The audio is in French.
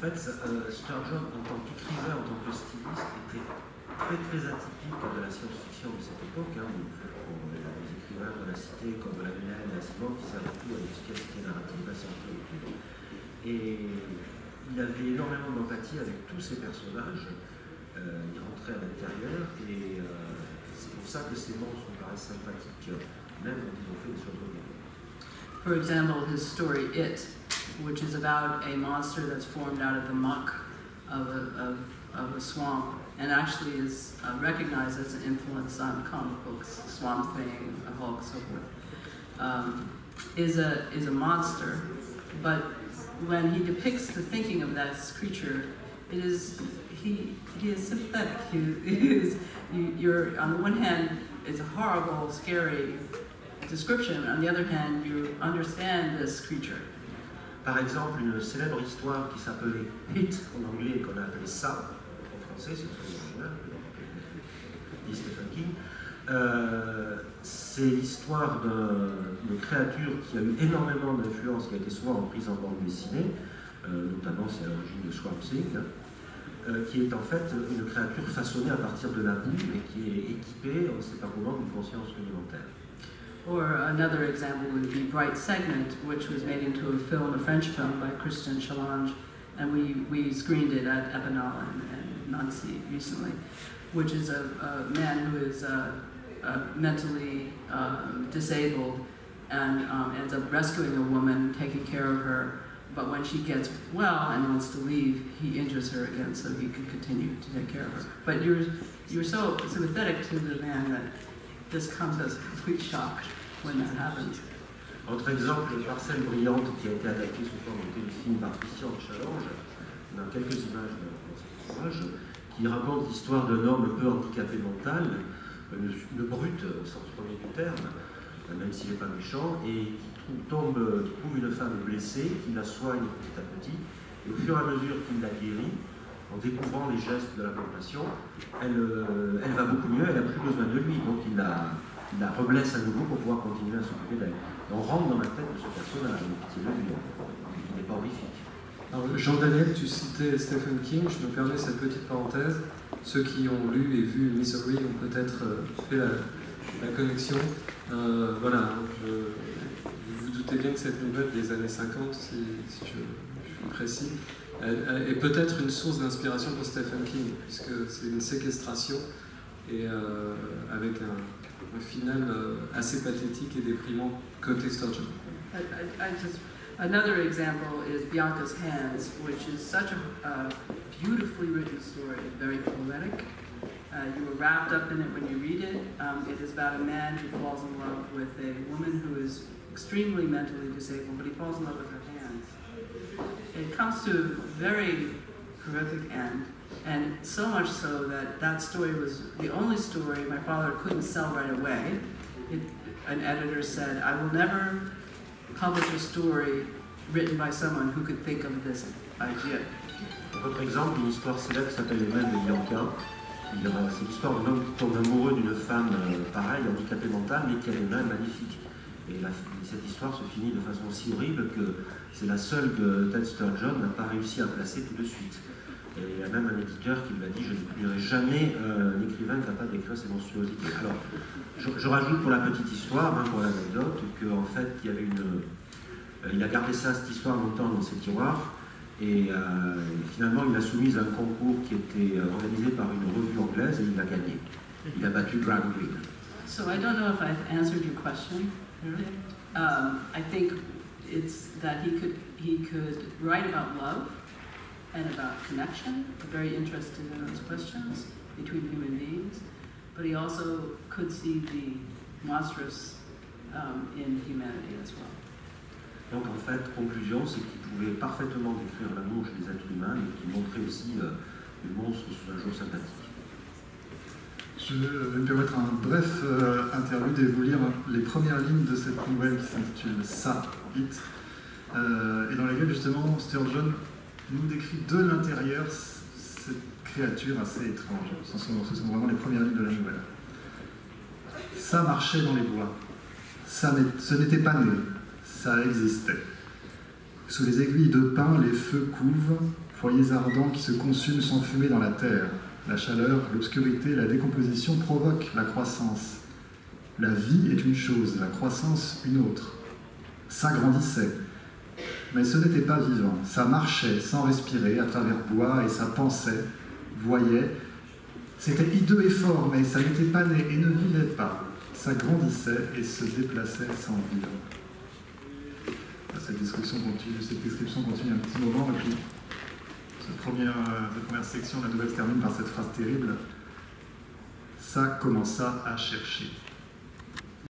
En fait, Sturgeon, en tant qu'écrivain, en tant que styliste, était très atypique de la science-fiction de cette époque, hein, où les écrivains de la cité, comme Lamennais et Asimov, qui servaient tout à l'efficacité narrative, à science-fiction. Et il avait énormément d'empathie avec tous ces personnages. Il rentrait à l'intérieur, et c'est pour ça que ces monstres me paraissent sympathiques, même quand ils ont fait des choses horribles. For example, his story It, which is about a monster that's formed out of the muck of a swamp, and actually is recognized as an influence on comic books, Swamp Thing, Hulk, so forth, is a monster. But when he depicts the thinking of that creature, he is sympathetic. You're on the one hand, it's a horrible, scary description. On the other hand, you understand this creature. Par exemple, une célèbre histoire qui s'appelait It en anglais et qu'on a appelé Ça en français, c'est très original, dit Stephen King. C'est l'histoire d'une créature qui a eu énormément d'influence, qui a été souvent reprise en bande dessinée, notamment c'est à l'origine de Swamp Thing, qui est en fait une créature façonnée à partir de la boue et qui est équipée, on ne sait pas comment, d'une conscience rudimentaire. Or another example would be Bright Segment, which was made into a film, a French film by Christian Challenge, and we screened it at Epinal and Nancy recently, which is a man who is mentally disabled and ends up rescuing a woman, taking care of her, but when she gets well and wants to leave, he injures her again so he can continue to take care of her. But you're so sympathetic to the man that this comes as a complete shock when that happens. Autre exemple, Parcelle brillante qui a été adaptée sous forme de téléfilm par Christian Challenge. On a quelques images dans cet ouvrage qui raconte l'histoire d'un homme un peu handicapé mental, une brute au sens premier du terme, même s'il n'est pas méchant, et qui trouve une femme blessée, qui la soigne petit à petit, et au fur et à mesure qu'il la guérit, en découvrant les gestes de la compassion, elle va beaucoup mieux, elle n'a plus besoin de lui, donc il la reblesse à nouveau pour pouvoir continuer à s'occuper d'elle. On rentre dans la tête de ce personnage, qui n'est pas horrifique. Alors, Jean-Daniel, tu citais Stephen King, je me permets cette petite parenthèse. Ceux qui ont lu et vu Misery ont peut-être fait la connexion. Voilà, vous vous doutez bien que cette nouvelle des années 50, si je suis précis, est peut-être une source d'inspiration pour Stephen King, puisque c'est une séquestration et avec un final assez pathétique et déprimant côté Sturgeon. Another example is Bianca's Hands, which is such a beautifully written story, very poetic. You were wrapped up in it when you read it. It is about a man who falls in love with a woman who is extremely mentally disabled, but he falls in love with her hands. It comes to a very horrific end, and so much so that that story was the only story my father couldn't sell right away. An editor said, I will never publish a story written by someone who could think of this idea. Autre exemple, une histoire célèbre qui s'appelle Les Mains de Bianca. C'est l'histoire d'un homme qui tombe amoureux d'une femme pareille, handicapée mentale, mais qui a des mains magnifiques. Et cette histoire se finit de façon si horrible que c'est la seule que Ted Sturgeon n'a pas réussi à placer tout de suite. Et il y a même un éditeur qui lui a dit « Je ne publierai jamais un écrivain capable d'écrire ces monstruosités ». Alors, je rajoute pour la petite histoire, pour l'anecdote, qu'en fait, il a gardé cette histoire longtemps dans ses tiroirs, et finalement, il l'a soumise à un concours qui était organisé par une revue anglaise, et il l'a gagné. Il a battu Graham Greene. So I don't know if I've answered your question. I think it's that he could write about love and about connection, very interested in those questions between human beings, but he also could see the monstrous in humanity as well. Donc en fait, conclusion, c'est qu'il pouvait parfaitement décrire l'amour chez les êtres humains, mais qu'il montrait aussi le monstre sous un jour sympathique. Je vais me permettre un bref interlude et vous lire les premières lignes de cette nouvelle qui s'intitule Ça, It, et dans laquelle justement Sturgeon nous décrit de l'intérieur cette créature assez étrange. Ce sont vraiment les premières lignes de la nouvelle. Ça marchait dans les bois. Ce n'était pas né. Ça existait. Sous les aiguilles de pin, les feux couvent, foyers ardents qui se consument sans fumée dans la terre. La chaleur, l'obscurité, la décomposition provoquent la croissance. La vie est une chose, la croissance une autre. Ça grandissait. Mais ce n'était pas vivant. Ça marchait sans respirer à travers bois et ça pensait, voyait. C'était hideux et fort, mais ça n'était pas né et ne vivait pas. Ça grandissait et se déplaçait sans vivre. Cette description continue un petit moment, et puis cette première section de la nouvelle se termine par cette phrase terrible. Ça commença à chercher.